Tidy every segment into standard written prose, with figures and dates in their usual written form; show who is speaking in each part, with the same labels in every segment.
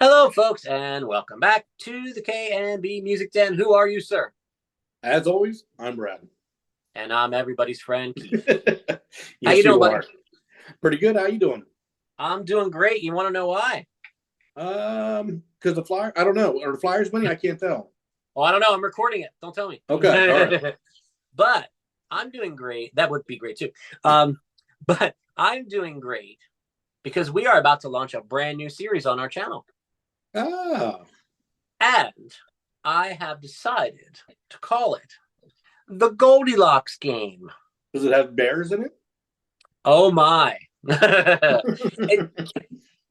Speaker 1: Hello, folks, and welcome back to the K&B Music Den. Who are you, sir?
Speaker 2: As always, I'm Brad.
Speaker 1: And I'm everybody's friend, Keith. How you
Speaker 2: Yes,
Speaker 1: doing,
Speaker 2: you
Speaker 1: buddy?
Speaker 2: are. Pretty good. How you doing?
Speaker 1: I'm doing great. You want to know why?
Speaker 2: Because the Flyer, I don't know. Are the Flyers winning? I can't tell.
Speaker 1: Well, I don't know. I'm recording it. Don't tell me.
Speaker 2: Okay, all right.
Speaker 1: But I'm doing great. That would be great too. But I'm doing great because we are about to launch a brand new series on our channel.
Speaker 2: Ah,
Speaker 1: And I have decided to call it the Goldilocks game.
Speaker 2: does it have bears in it?
Speaker 1: Oh my. it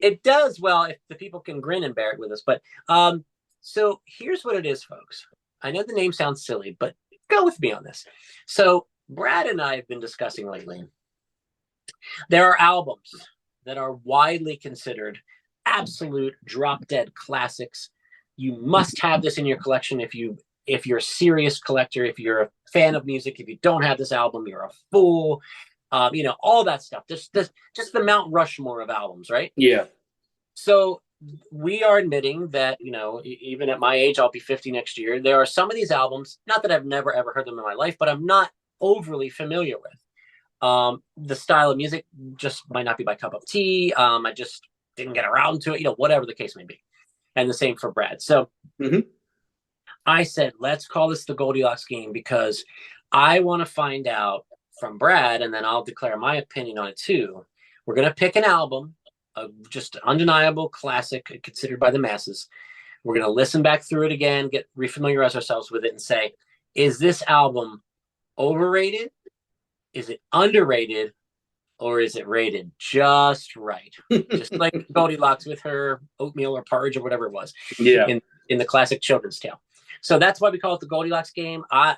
Speaker 1: it does. Well, if the people can grin and bear it with us. But so here's what it is, folks. I know the name sounds silly, but go with me on this. So Brad and I have been discussing lately. There are albums that are widely considered absolute drop dead classics. You must have this in your collection if you're a serious collector, if you're a fan of music. If you don't have this album, you're a fool. All that stuff. Just the Mount Rushmore of albums, right?
Speaker 2: Yeah.
Speaker 1: So we are admitting that, even at my age, I'll be 50 next year. There are some of these albums, not that I've never ever heard them in my life, but I'm not overly familiar with. The style of music just might not be my cup of tea. I just didn't get around to it, whatever the case may be. And the same for Brad. So I said, let's call this the Goldilocks game because I want to find out from Brad, and then I'll declare my opinion on it too. We're going to pick an album, just undeniable classic considered by the masses. We're going to listen back through it again, refamiliarize ourselves with it, and say, is this album overrated? Is it underrated? Or is it rated just right? Just like Goldilocks with her oatmeal or porridge or whatever it was
Speaker 2: Yeah.
Speaker 1: in the classic children's tale. So that's why we call it the Goldilocks game. I'm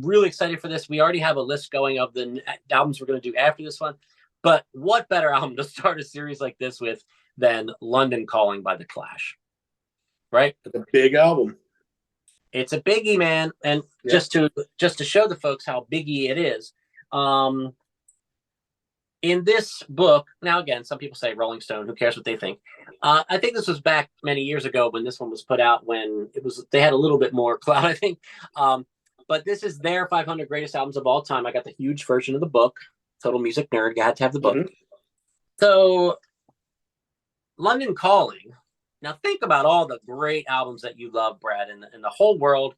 Speaker 1: really excited for this. We already have a list going of the albums we're going to do after this one. But what better album to start a series like this with than London Calling by The Clash? Right?
Speaker 2: It's a big album.
Speaker 1: It's a biggie, man. And just to show the folks how biggie it is, in this book, now again, some people say Rolling Stone, who cares what they think? I think this was back many years ago when this one was put out, when they had a little bit more clout, I think. But this is their 500 greatest albums of all time. I got the huge version of the book. Total music nerd, you had to have the book. So London Calling. Now think about all the great albums that you love, Brad, in the whole world.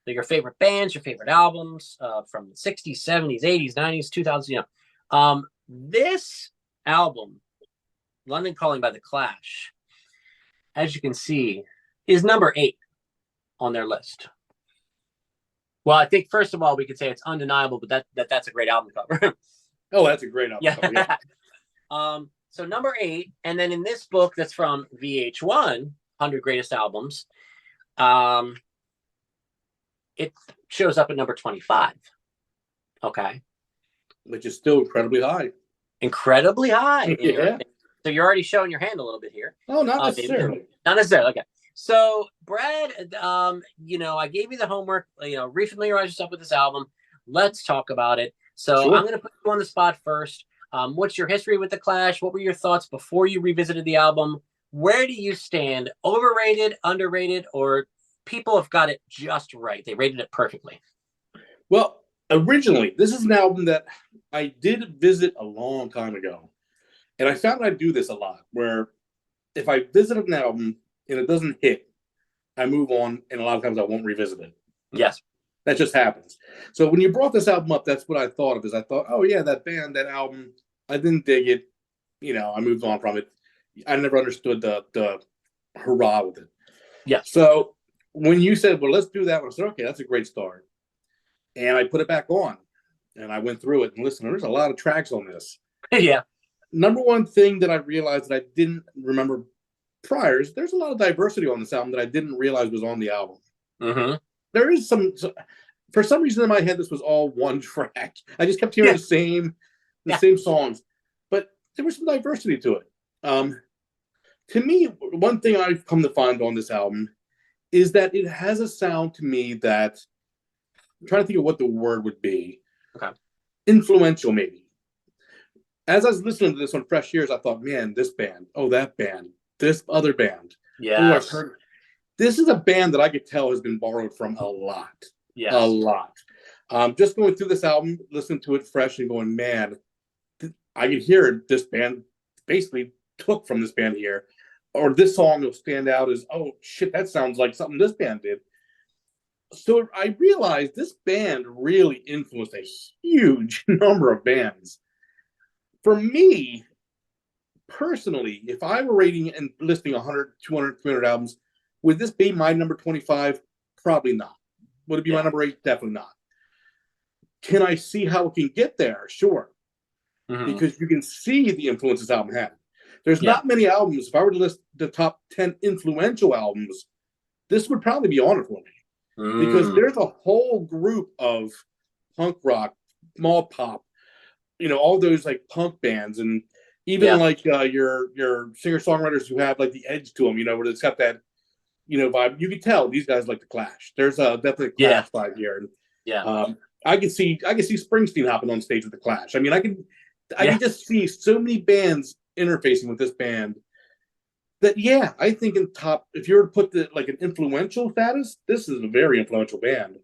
Speaker 1: They're your favorite bands, your favorite albums from the 60s, 70s, 80s, 90s, 2000s, this album, London Calling by The Clash, as you can see, is number 8 on their list. Well, I think first of all we could say it's undeniable, but that's a great album cover.
Speaker 2: Oh, that's a great album cover.
Speaker 1: Yeah. So number 8, and then in this book that's from VH1, 100 Greatest Albums, it shows up at number 25. Okay.
Speaker 2: Which is still incredibly high.
Speaker 1: Incredibly high.
Speaker 2: Yeah.
Speaker 1: So you're already showing your hand a little bit here.
Speaker 2: Oh, not necessarily.
Speaker 1: Not necessarily. Okay. So Brad, I gave you the homework. Refamiliarize yourself with this album. Let's talk about it. So
Speaker 2: Sure.
Speaker 1: I'm going to put you on the spot first. What's your history with The Clash? What were your thoughts before you revisited the album? Where do you stand? Overrated, underrated, or people have got it just right? They rated it perfectly.
Speaker 2: Well, originally, this is an album that I did visit a long time ago. And I found I do this a lot, where if I visit an album and it doesn't hit, I move on, and a lot of times I won't revisit it.
Speaker 1: Yes.
Speaker 2: That just happens. So when you brought this album up, that's what I thought of. I thought, oh, yeah, that band, that album, I didn't dig it. I moved on from it. I never understood the hurrah with it.
Speaker 1: Yeah.
Speaker 2: So when you said, well, let's do that one, I said, okay, that's a great start. And I put it back on, and I went through it and listened. There's a lot of tracks on this.
Speaker 1: Yeah.
Speaker 2: Number one thing that I realized that I didn't remember prior is there's a lot of diversity on this album that I didn't realize was on the album.
Speaker 1: Mm-hmm.
Speaker 2: There is for some reason in my head, this was all one track. I just kept hearing the same songs, but there was some diversity to it. To me, one thing I've come to find on this album is that it has a sound to me that I'm trying to think of what the word would be.
Speaker 1: Okay.
Speaker 2: Influential, maybe. As I was listening to this on Fresh Ears, I thought, man, this band, oh, that band, this other band. Oh, I've
Speaker 1: Yes.
Speaker 2: heard. This is a band that I could tell has been borrowed from a lot, a
Speaker 1: Yes.
Speaker 2: lot. Just going through this album, listening to it fresh, and going, man, I could hear this band basically took from this band here, or this song will stand out as, oh shit, that sounds like something this band did. So I realized this band really influenced a huge number of bands. For me personally, if I were rating and listing 100, 200, 300 albums, would this be my number 25? Probably not. Would it be my
Speaker 1: Yeah.
Speaker 2: number 8? Definitely not. Can I see how it can get there? Sure.
Speaker 1: Hmm.
Speaker 2: Because you can see the influence this album had. There's
Speaker 1: Yeah.
Speaker 2: not many albums. If I were to list the top 10 influential albums, this would probably be on it for me. Because
Speaker 1: Mm.
Speaker 2: there's a whole group of punk rock, mall pop, all those like punk bands, and even
Speaker 1: Yeah.
Speaker 2: like your singer songwriters who have like the edge to them, where it's got that vibe. You can tell these guys like the Clash. There's definitely a
Speaker 1: Yeah.
Speaker 2: Clash vibe here, and
Speaker 1: Yeah.
Speaker 2: I can see Springsteen hopping on stage with the Clash. I mean, I can
Speaker 1: Yeah.
Speaker 2: just see so many bands interfacing with this band that, yeah, I think in top, if you were to put the like an influential status, this is a very influential band.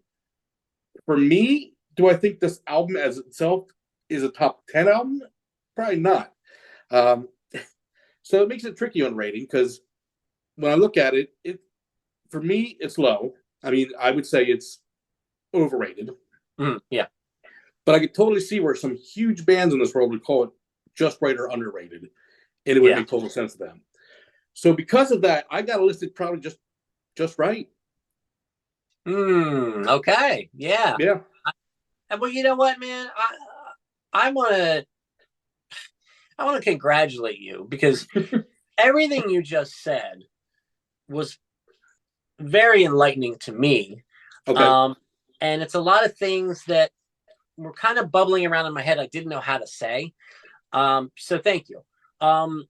Speaker 2: For me, do I think this album as itself is a top 10 album? Probably not. Um, so it makes it tricky on rating because when I look at it, for me, it's low. I mean, I would say it's overrated,
Speaker 1: Yeah.
Speaker 2: but I could totally see where some huge bands in this world would call it just right or underrated, and it would
Speaker 1: Yeah.
Speaker 2: make total sense to them. So because of that, I got it listed probably just right.
Speaker 1: Okay. Yeah.
Speaker 2: Yeah.
Speaker 1: Well, you know what, man? I want to congratulate you because everything you just said was very enlightening to me.
Speaker 2: Okay.
Speaker 1: Um, and it's a lot of things that were kind of bubbling around in my head. I didn't know how to say. So thank you. Um,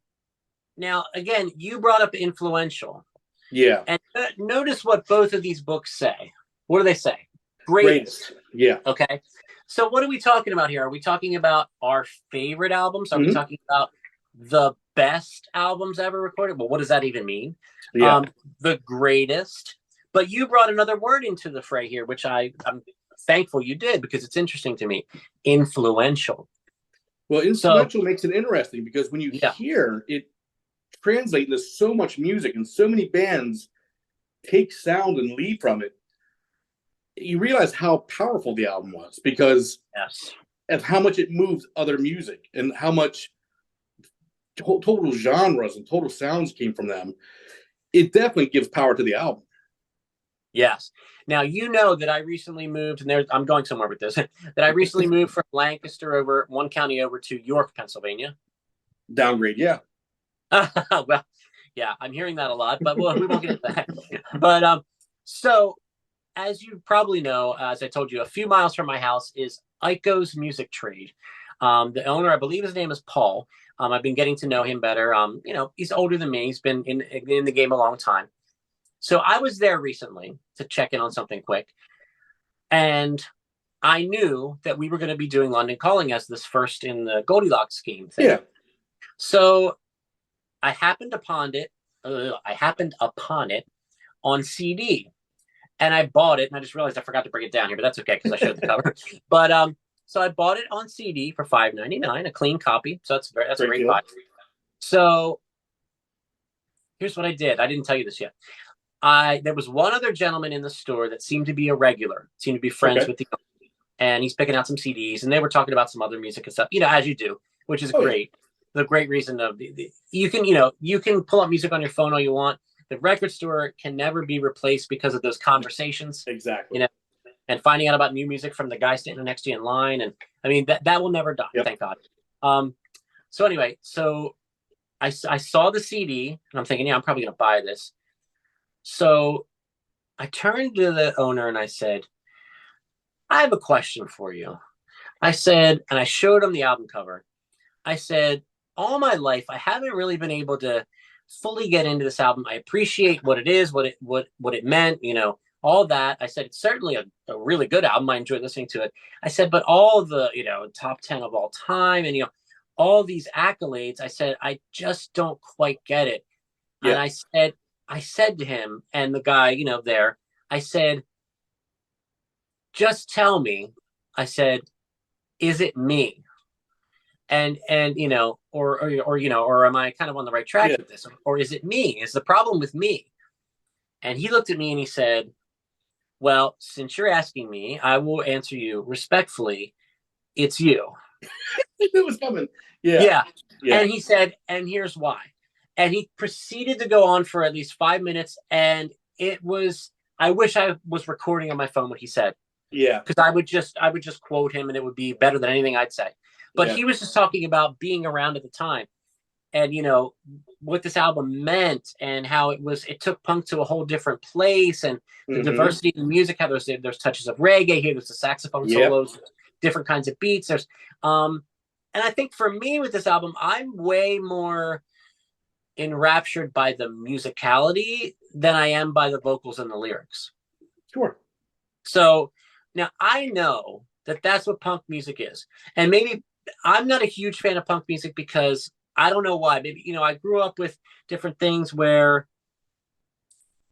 Speaker 1: Now, again, you brought up influential,
Speaker 2: Yeah.
Speaker 1: and notice what both of these books say. What do they say? Greatest.
Speaker 2: Greatest. Yeah.
Speaker 1: Okay. So, what are we talking about here? Are we talking about our favorite albums? Are we
Speaker 2: Mm-hmm.
Speaker 1: talking about the best albums ever recorded? Well, what does that even mean?
Speaker 2: Yeah.
Speaker 1: Um, the greatest. But you brought another word into the fray here, which I'm thankful you did because it's interesting to me. Influential.
Speaker 2: Well,
Speaker 1: So,
Speaker 2: influential makes it interesting because when you
Speaker 1: yeah,
Speaker 2: hear it translate into so much music and so many bands take sound and lead from it, you realize how powerful the album was because
Speaker 1: yes,
Speaker 2: of how much it moves other music and how much total genres and total sounds came from them. It definitely gives power to the album.
Speaker 1: yes. Now you know that I recently moved, and I'm going somewhere with this. That I recently moved from Lancaster over one county over to York, Pennsylvania.
Speaker 2: Downgrade, yeah.
Speaker 1: Well, yeah, I'm hearing that a lot, but we won't get into that. But so as you probably know, as I told you, a few miles from my house is Ico's Music Trade. The owner, I believe his name is Paul. I've been getting to know him better. He's older than me. He's been in the game a long time. So I was there recently to check in on something quick, and I knew that we were going to be doing London Calling as this first in the Goldilocks scheme thing.
Speaker 2: Yeah.
Speaker 1: So I happened upon it. I happened upon it on CD, and I bought it. And I just realized I forgot to bring it down here, but that's okay because I showed the cover. But so I bought it on CD for $5.99, a clean copy. So that's a
Speaker 2: Great
Speaker 1: great
Speaker 2: deal.
Speaker 1: buy. So here's what I did. I didn't tell you this yet. There was one other gentleman in the store that seemed to be a regular, seemed to be friends
Speaker 2: Okay.
Speaker 1: with the, and he's picking out some CDs, and they were talking about some other music and stuff, as you do, which is
Speaker 2: Oh, yeah.
Speaker 1: great. The great reason of you can pull up music on your phone all you want. The record store can never be replaced because of those conversations,
Speaker 2: Exactly.
Speaker 1: you know, and finding out about new music from the guy standing next to you in line, and I mean that will never die,
Speaker 2: Yep.
Speaker 1: thank God. So anyway, so I saw the CD, and I'm thinking, yeah, I'm probably gonna buy this. So I turned to the owner and I said, I have a question for you. I said, and I showed him the album cover. I said, all my life, I haven't really been able to fully get into this album. I appreciate what it is, what it meant, all that. I said, it's certainly a really good album. I enjoyed listening to it. I said, but all the, top 10 of all time and, all these accolades, I said, I just don't quite get it. And
Speaker 2: Yeah.
Speaker 1: I said, I said to him and the guy, there, I said, just tell me, I said, is it me? And or am I kind of on the right track
Speaker 2: Yeah.
Speaker 1: with this? Or is it me? Is the problem with me? And he looked at me and he said, well, since you're asking me, I will answer you respectfully. It's you.
Speaker 2: It was coming. Yeah.
Speaker 1: Yeah.
Speaker 2: Yeah.
Speaker 1: And he said, and here's why. And he proceeded to go on for at least 5 minutes. And it was, I wish I was recording on my phone what he said,
Speaker 2: Yeah.
Speaker 1: because I would just quote him and it would be better than anything I'd say. But
Speaker 2: Yeah.
Speaker 1: he was just talking about being around at the time and what this album meant and how it took punk to a whole different place, and the
Speaker 2: Hmm.
Speaker 1: diversity in music, how there's touches of reggae here, there's the saxophone
Speaker 2: Yep.
Speaker 1: solos, different kinds of beats, there's and I think for me with this album, I'm way more enraptured by the musicality than I am by the vocals and the lyrics.
Speaker 2: Sure.
Speaker 1: So now I know that that's what punk music is. And maybe I'm not a huge fan of punk music because I don't know why. Maybe, I grew up with different things where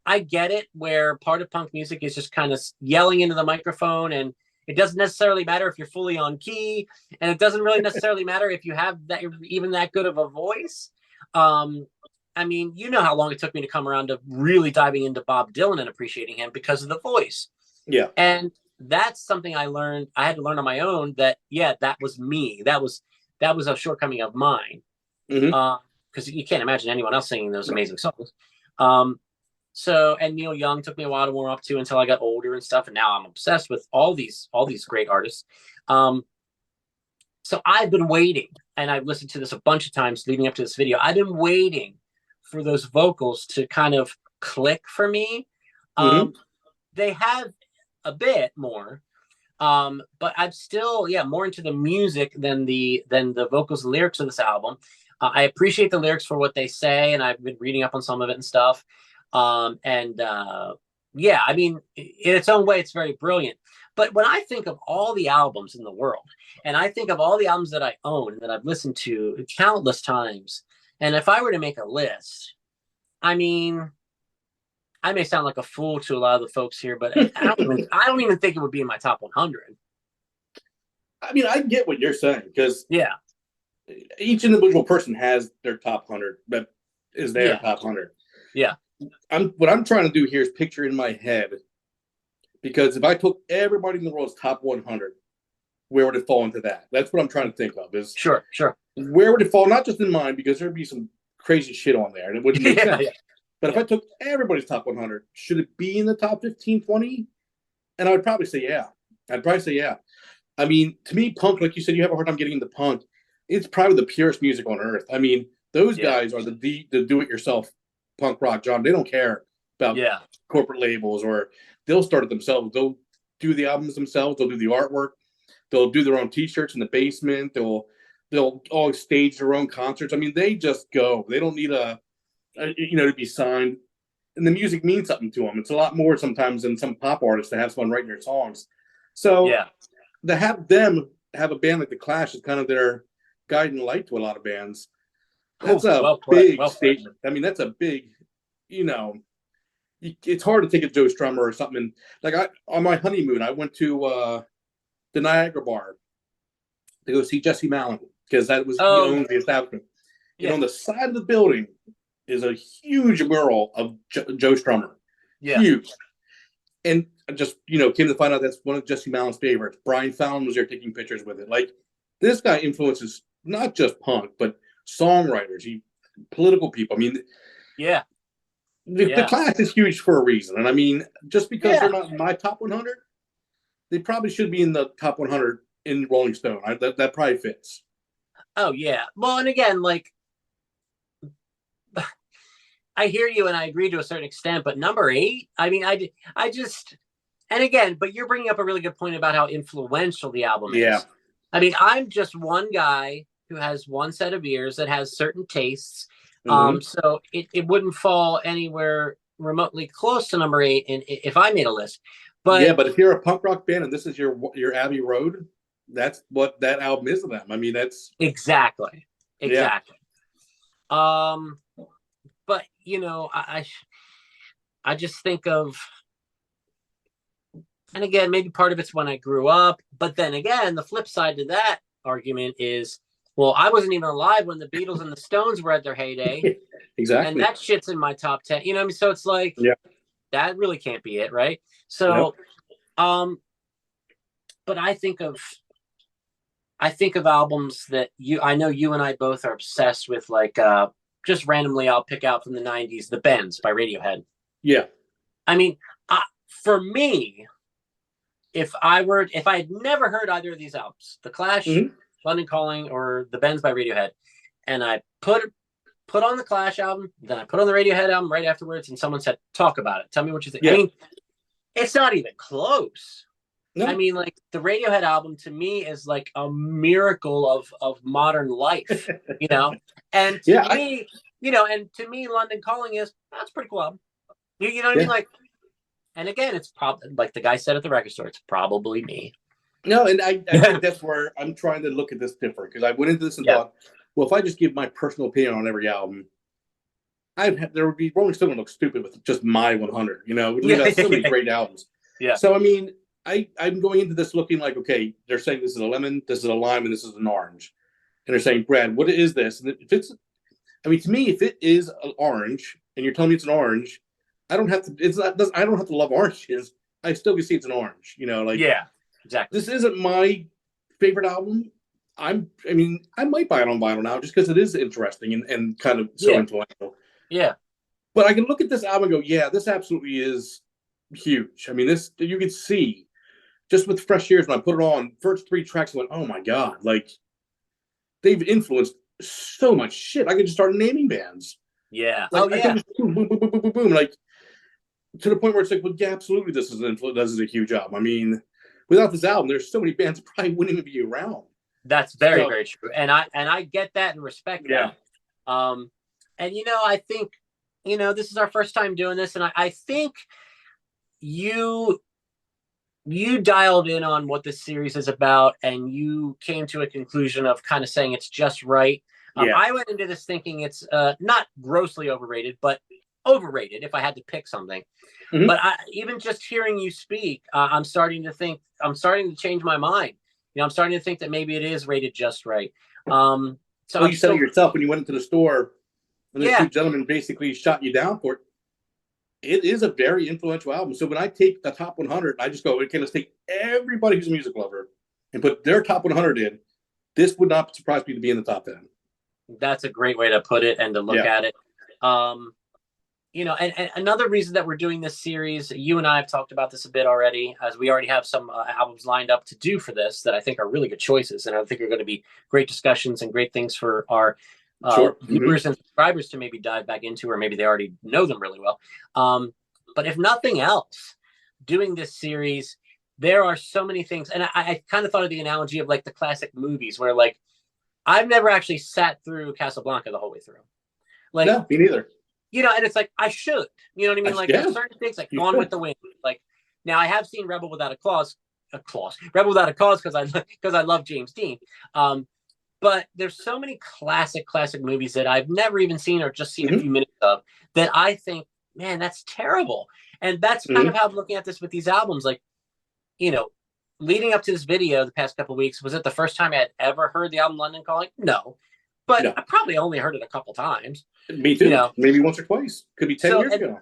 Speaker 1: I get it, where part of punk music is just kind of yelling into the microphone, and it doesn't necessarily matter if you're fully on key, and it doesn't really necessarily matter if you have that even that good of a voice. Um, I mean, you know how long it took me to come around to really diving into Bob Dylan and appreciating him because of the voice.
Speaker 2: Yeah.
Speaker 1: And that's something I had to learn on my own, that yeah, that was me, that was a shortcoming of mine,
Speaker 2: Hmm.
Speaker 1: because you can't imagine anyone else singing those amazing songs. um and Neil Young took me a while to warm up to until I got older and stuff, and now I'm obsessed with all these great artists. um so I've been waiting, and I've listened to this a bunch of times leading up to this video. I've been waiting for those vocals to kind of click for me.
Speaker 2: Hmm.
Speaker 1: um they have a bit more. But I'm still, yeah, more into the music than the vocals and lyrics of this album. I appreciate the lyrics for what they say, and I've been reading up on some of it and stuff. And Yeah, I mean, in its own way, it's very brilliant. But when I think of all the albums in the world, and I think of all the albums that I own and that I've listened to countless times, and if I were to make a list, I mean, I may sound like a fool to a lot of the folks here, but I don't even think it would be in my top 100.
Speaker 2: I mean, I get what you're saying because
Speaker 1: Yeah,
Speaker 2: each individual person has their top 100 that is their
Speaker 1: yeah,
Speaker 2: top 100.
Speaker 1: yeah.
Speaker 2: What I'm trying to do here is picture in my head, because if I took everybody in the world's top 100, where would it fall into that? That's what I'm trying to think of, is
Speaker 1: Sure, sure.
Speaker 2: where would it fall? Not just in mine, because there'd be some crazy shit on there and it wouldn't make
Speaker 1: Yeah, yeah,
Speaker 2: sense. But if
Speaker 1: yeah,
Speaker 2: I took everybody's top 100, should it be in the top 15, 20? And I would probably say yeah. I'd probably say yeah. I mean, to me, punk, like you said, you have a hard time getting into punk. It's probably the purest music on earth. I mean, those
Speaker 1: yeah,
Speaker 2: guys are the do it yourself punk rock genre. They don't care about
Speaker 1: yeah,
Speaker 2: corporate labels, or they'll start it themselves. They'll do the albums themselves. They'll do the artwork. They'll do their own T-shirts in the basement. They'll all stage their own concerts. I mean, they just go. They don't need to be signed. And the music means something to them. It's a lot more sometimes than some pop artists to have someone writing their songs. So
Speaker 1: yeah.
Speaker 2: to have them have a band like the Clash is kind of their guiding light to a lot of bands. That's
Speaker 1: Oh,
Speaker 2: a
Speaker 1: well put,
Speaker 2: big
Speaker 1: well put.
Speaker 2: statement. I mean, that's a big, you know, it's hard to take a Joe Strummer or something. Like on my honeymoon, I went to the Niagara Bar to go see Jesse Malin, because he
Speaker 1: Oh,
Speaker 2: owns the establishment. And
Speaker 1: yeah,
Speaker 2: on the side of the building is a huge mural of Joe Strummer,
Speaker 1: yeah.
Speaker 2: huge. And I just came to find out that's one of Jesse Malin's favorites. Brian Fallon was there taking pictures with it. Like, this guy influences not just punk, but songwriters, political people. I mean,
Speaker 1: Yeah,
Speaker 2: the
Speaker 1: yeah,
Speaker 2: Clash is huge for a reason. And I mean, just because they're
Speaker 1: yeah.
Speaker 2: not in my top 100, they probably should be in the top 100 in Rolling Stone. That probably fits.
Speaker 1: Oh, yeah. Well, and again, like, I hear you and I agree to a certain extent, but number eight, I mean, I just, and again, but you're bringing up a really good point about how influential the album
Speaker 2: Yeah.
Speaker 1: is. I mean, I'm just one guy who has one set of ears that has certain tastes.
Speaker 2: Hmm.
Speaker 1: So it wouldn't fall anywhere remotely close to number eight if I made a list.
Speaker 2: Yeah,
Speaker 1: But
Speaker 2: but if you're a punk rock band and this is your Abbey Road, that's what that album is to them. I mean, that's
Speaker 1: exactly,
Speaker 2: yeah.
Speaker 1: exactly. Um, but I I just think of, and again, maybe part of it's when I grew up, but then again, the flip side to that argument is, well, I wasn't even alive when the Beatles and the Stones were at their heyday, and
Speaker 2: Exactly.
Speaker 1: that shit's in my top 10. You know what I mean? So it's like,
Speaker 2: Yeah.
Speaker 1: that really can't be it, right?
Speaker 2: Nope.
Speaker 1: So, um, but I think of albums that I know you and I both are obsessed with, like, just randomly, I'll pick out from the 90s, The Bends by Radiohead.
Speaker 2: Yeah.
Speaker 1: I mean, for me, if I had never heard either of these albums, The Clash,
Speaker 2: Hmm.
Speaker 1: London Calling, or The Bends by Radiohead, and I put on the Clash album, then I put on the Radiohead album right afterwards, and someone said, "Talk about it. Tell me what you think." I
Speaker 2: Yeah.
Speaker 1: mean, it's not even close. I
Speaker 2: No.
Speaker 1: mean, like, the Radiohead album to me is like a miracle of modern life, you know. And to
Speaker 2: Yeah.
Speaker 1: me, and to me, London Calling that's a pretty cool album. You know what I mean?
Speaker 2: Yeah.
Speaker 1: Like, and again, it's probably like the guy said at the record store, it's probably me.
Speaker 2: No, and I think that's where I'm trying to look at this different because I went into this and
Speaker 1: Yeah,
Speaker 2: thought, well, if I just give my personal opinion on every album, there would be Rolling Stone would look stupid with just my 100. We'd leave
Speaker 1: yeah,
Speaker 2: out so many great albums.
Speaker 1: yeah,
Speaker 2: So I mean, I'm going into this looking like, okay, they're saying this is a lemon, this is a lime, and this is an orange, and they're saying, Brad, what is this? And if it's, I mean, to me, if it is an orange, and you're telling me it's an orange, I don't have to. It's not. I don't have to love oranges. I still can see it's an orange. Like
Speaker 1: yeah, exactly.
Speaker 2: this isn't my favorite album. I mean, I might buy it on vinyl now just because it is interesting and kind of so
Speaker 1: Yeah,
Speaker 2: influential.
Speaker 1: yeah,
Speaker 2: But I can look at this album and go, yeah, this absolutely is huge. I mean, this you can see just with fresh ears when I put it on. First three tracks, I went, oh my god, like they've influenced so much shit. I could just start naming bands.
Speaker 1: yeah.
Speaker 2: Like
Speaker 1: Oh
Speaker 2: I could
Speaker 1: yeah,
Speaker 2: just boom, boom, boom, boom, boom, boom, boom, like to the point where it's like, well, yeah, absolutely, this is this is a huge album. I mean, without this album, there's so many bands that probably wouldn't even be around.
Speaker 1: that's very,
Speaker 2: So
Speaker 1: very true. And I get that and respect
Speaker 2: yeah.
Speaker 1: that. Um, and I think, this is our first time doing this, and I think you you dialed in on what this series is about, and you came to a conclusion of kind of saying it's just right.
Speaker 2: Yeah.
Speaker 1: I went into this thinking it's not grossly overrated, but overrated if I had to pick something.
Speaker 2: Mm-hmm.
Speaker 1: But even just hearing you speak, I'm starting to change my mind. I'm starting to think that maybe it is rated just right. So
Speaker 2: Well,
Speaker 1: I'm
Speaker 2: you said it
Speaker 1: still,
Speaker 2: yourself when you went into the store and those
Speaker 1: yeah,
Speaker 2: two gentlemen basically shot you down for it. It is a very influential album. So when I take the top 100, I just go, okay, let's take everybody who's a music lover and put their top 100 in. This would not surprise me to be in the top 10.
Speaker 1: that's a great way to put it and to look
Speaker 2: Yeah,
Speaker 1: at it. Um, and another reason that we're doing this series, you and I have talked about this a bit already, as we already have some albums lined up to do for this that I think are really good choices, and I think are going to be great discussions and great things for our
Speaker 2: sure. Mm-hmm.
Speaker 1: viewers and subscribers to maybe dive back into, or maybe they already know them really well. But if nothing else, doing this series, there are so many things, and I kind of thought of the analogy of like the classic movies, where like I've never actually sat through Casablanca the whole way through, like,
Speaker 2: No, me neither.
Speaker 1: and it's like I should, you know what I mean? Like
Speaker 2: Yeah,
Speaker 1: there's certain things like
Speaker 2: you
Speaker 1: Gone with
Speaker 2: should.
Speaker 1: the Wind. Like now I have seen Rebel Without a Cause because I love James Dean. But there's so many classic movies that I've never even seen or just seen a
Speaker 2: Mm-hmm.
Speaker 1: few minutes of that I think, man, that's terrible. And that's kind of
Speaker 2: Mm-hmm.
Speaker 1: how I'm looking at this with these albums. Like, you know, leading up to this video the past couple of weeks, was it the first time I had ever heard the album London Calling? No. But
Speaker 2: No,
Speaker 1: I probably only heard it a couple times,
Speaker 2: me
Speaker 1: you
Speaker 2: too.
Speaker 1: know.
Speaker 2: Maybe once or twice. Could be 10
Speaker 1: So
Speaker 2: years ago.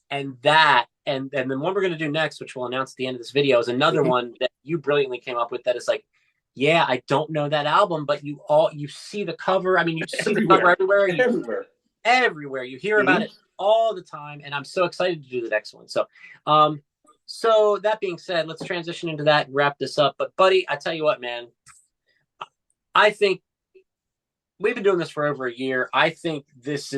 Speaker 1: and that and then what we're going to do next, which we'll announce at the end of this video, is another
Speaker 2: Mm-hmm.
Speaker 1: one that you brilliantly came up with, that is like, yeah, I don't know that album, but you see the cover. I mean, you see the cover
Speaker 2: Everywhere.
Speaker 1: everywhere.
Speaker 2: Everywhere.
Speaker 1: Everywhere you hear about
Speaker 2: Mm-hmm.
Speaker 1: it all the time, and I'm so excited to do the next one. So that being said, let's transition into that and wrap this up. But buddy, I tell you what, man, I think we've been doing this for over a year. I think this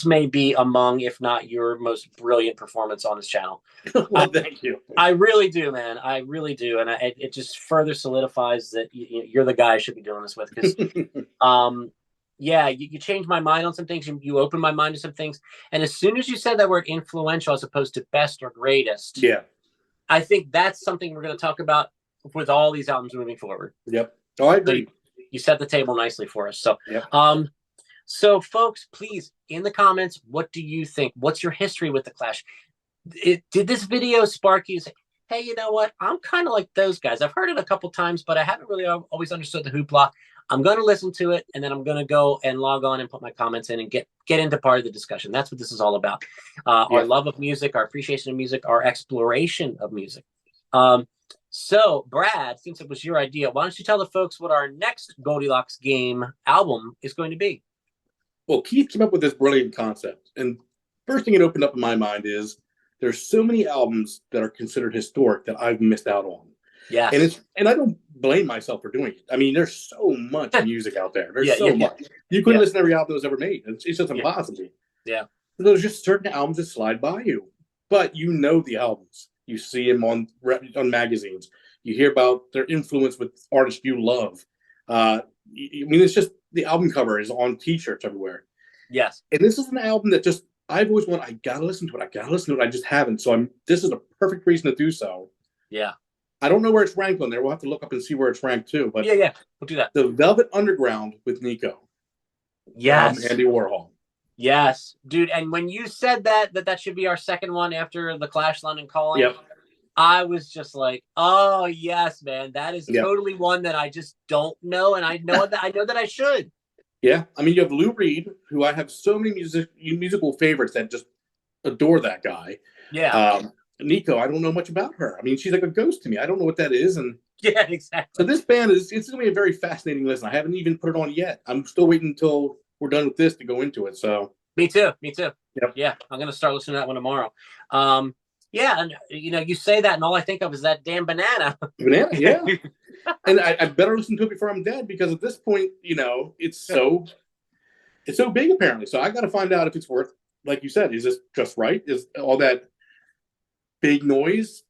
Speaker 1: may be among, if not your most brilliant performance on this channel.
Speaker 2: Well, thank you.
Speaker 1: I really do, man. I really do, and it just further solidifies that you're the guy I should be doing this with. Because, yeah, you changed my mind on some things. You opened my mind to some things, and as soon as you said that word influential as opposed to best or greatest,
Speaker 2: Yeah.
Speaker 1: I think that's something we're going to talk about with all these albums moving forward.
Speaker 2: Yep. Oh, I
Speaker 1: So
Speaker 2: agree.
Speaker 1: you set the table nicely for us. So,
Speaker 2: Yep.
Speaker 1: So, folks, please, in the comments, what do you think? What's your history with the Clash? Did this video spark you? Say, hey, you know what? I'm kind of like those guys. I've heard it a couple times, but I haven't really always understood the hoopla. I'm going to listen to it, and then I'm going to go and log on and put my comments in and get into part of the discussion. That's what this is all about. Our
Speaker 2: Yeah.
Speaker 1: love of music, our appreciation of music, our exploration of music. So, Brad, since it was your idea, why don't you tell the folks what our next Goldilocks game album is going to be?
Speaker 2: Well, Keith came up with this brilliant concept, and first thing it opened up in my mind is there's so many albums that are considered historic that I've missed out on.
Speaker 1: Yes.
Speaker 2: And I don't blame myself for doing it. I mean, there's so much music out there. There's
Speaker 1: Yeah,
Speaker 2: so much. You couldn't
Speaker 1: yeah,
Speaker 2: listen to every album that was ever made. It's just
Speaker 1: yeah,
Speaker 2: impossible.
Speaker 1: yeah.
Speaker 2: There's just certain albums that slide by you, but you know the albums. You see them on magazines. You hear about their influence with artists you love. I mean, it's just the album cover is on T-shirts everywhere.
Speaker 1: Yes.
Speaker 2: And this is an album that just I've always wanted. I gotta listen to it. I gotta listen to it. I just haven't. So this is a perfect reason to do so.
Speaker 1: Yeah.
Speaker 2: I don't know where it's ranked on there. We'll have to look up and see where it's ranked too. But
Speaker 1: Yeah, we'll do that.
Speaker 2: The Velvet Underground with Nico. The album
Speaker 1: Yes.
Speaker 2: Andy Warhol.
Speaker 1: Yes, dude. And when you said that should be our second one after the Clash London Calling,
Speaker 2: Yep.
Speaker 1: I was just like, oh yes, man, that is totally one that I just don't know, and I know that I should.
Speaker 2: Yeah, I mean, you have Lou Reed, who I have so many musical favorites that just adore that guy.
Speaker 1: Yeah.
Speaker 2: Nico, I don't know much about her. I mean, she's like a ghost to me. I don't know what that is, and
Speaker 1: yeah, exactly.
Speaker 2: So this band it's going to be a very fascinating listen. I haven't even put it on yet. I'm still waiting until we're done with this to go into it. So
Speaker 1: me too.
Speaker 2: Yep.
Speaker 1: Yeah, I'm going to start listening to that one tomorrow. Yeah, and you say that, and all I think of is that damn banana.
Speaker 2: Banana, yeah. And I better listen to it before I'm dead because at this point, it's so big apparently. So I got to find out if it's worth, like you said, is this just right? Is all that big noise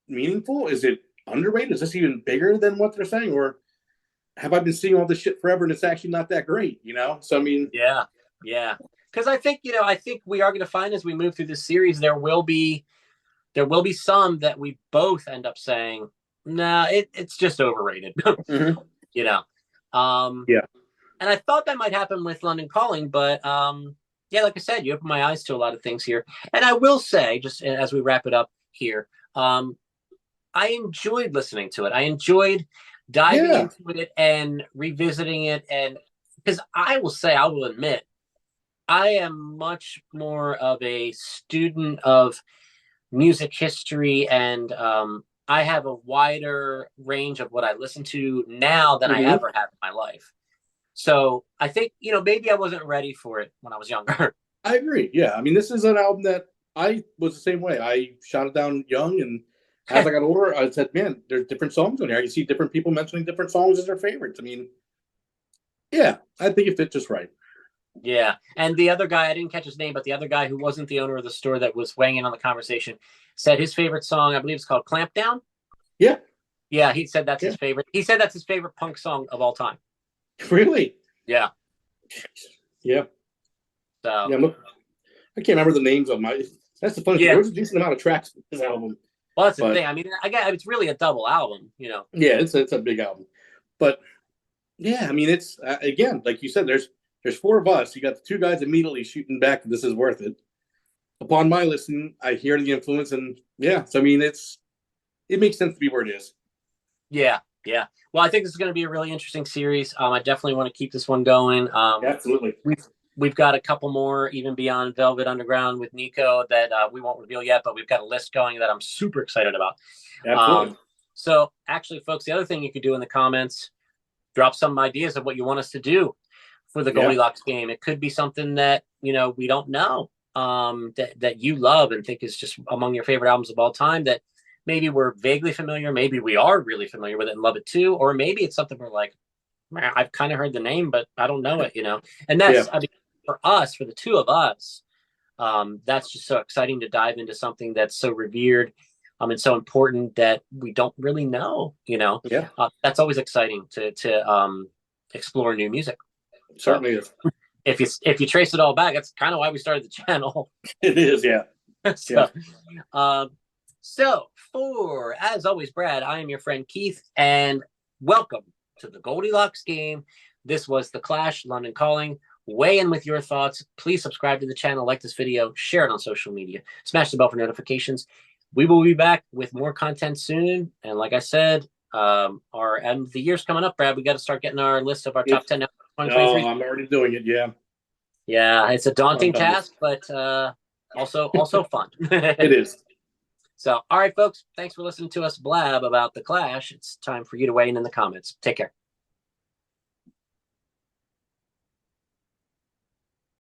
Speaker 2: meaningful? Is it underrated? Is this even bigger than what they're saying, or have I been seeing all this shit forever and it's actually not that great? So I mean,
Speaker 1: yeah. Because I think we are going to find as we move through this series there will be some that we both end up saying, nah, it's just overrated.
Speaker 2: mm-hmm.
Speaker 1: Yeah. And I thought that might happen with London Calling, but yeah, like I said, you opened my eyes to a lot of things here. And I will say, just as we wrap it up here, I enjoyed listening to it. I enjoyed diving into it and revisiting it. And because I will admit, I am much more of a student of music history, and I have a wider range of what I listen to now than I ever have in my life. So I think, maybe I wasn't ready for it when I was younger.
Speaker 2: I agree. Yeah. I mean, this is an album that I was the same way. I shot it down young, and as I got older, I said, man, there's different songs on here. I can see different people mentioning different songs as their favorites. I mean, yeah, I think it fit just right.
Speaker 1: Yeah. And the other guy, I didn't catch his name, but the other guy who wasn't the owner of the store that was weighing in on the conversation said his favorite song, I believe it's called Clamp Down.
Speaker 2: Yeah.
Speaker 1: Yeah, he said that's his favorite. He said that's his favorite punk song of all time.
Speaker 2: Really?
Speaker 1: Yeah.
Speaker 2: Yeah.
Speaker 1: So
Speaker 2: yeah, look, I can't remember the names of my. That's the funny thing. There's a decent amount of tracks in this album.
Speaker 1: Well, that's the thing. I mean, it's really a double album,
Speaker 2: Yeah, it's a big album, but yeah, I mean, it's again, like you said, there's four of us. You got the two guys immediately shooting back. This is worth it. Upon my listen, I hear the influence, and yeah, so I mean, it makes sense to be where it is.
Speaker 1: Yeah. Well, I think this is going to be a really interesting series. I definitely want to keep this one going.
Speaker 2: Absolutely.
Speaker 1: We've got a couple more, even beyond Velvet Underground with Nico, that we won't reveal yet, but we've got a list going that I'm super excited about.
Speaker 2: Absolutely.
Speaker 1: So actually, folks, the other thing you could do in the comments, drop some ideas of what you want us to do for the Goldilocks game. It could be something that, we don't know, that you love and think is just among your favorite albums of all time, that maybe we're vaguely familiar. Maybe we are really familiar with it and love it too. Or maybe it's something we're like, man, I've kind of heard the name, but I don't know it, And that's, I mean, for us, for the two of us, that's just so exciting to dive into something that's so revered and so important that we don't really know, that's always exciting to explore new music.
Speaker 2: Certainly is.
Speaker 1: If you trace it all back, that's kind of why we started the channel.
Speaker 2: It is, yeah.
Speaker 1: So for, as always, Brad, I am your friend Keith, and welcome to the Goldilocks game. This was the Clash London Calling. Weigh in with your thoughts. Please subscribe to the channel, like this video, share it on social media, smash the bell for notifications. We will be back with more content soon. And like I said, our end of the year's coming up, Brad. We got to start getting our list of our top 10
Speaker 2: No,
Speaker 1: 2023.
Speaker 2: I'm already doing it. Yeah.
Speaker 1: Yeah, it's a
Speaker 2: I'm
Speaker 1: daunting
Speaker 2: done with
Speaker 1: task, but also fun.
Speaker 2: it. Is.
Speaker 1: So, all right, folks, thanks for listening to us blab about the Clash. It's time for you to weigh in the comments. Take care.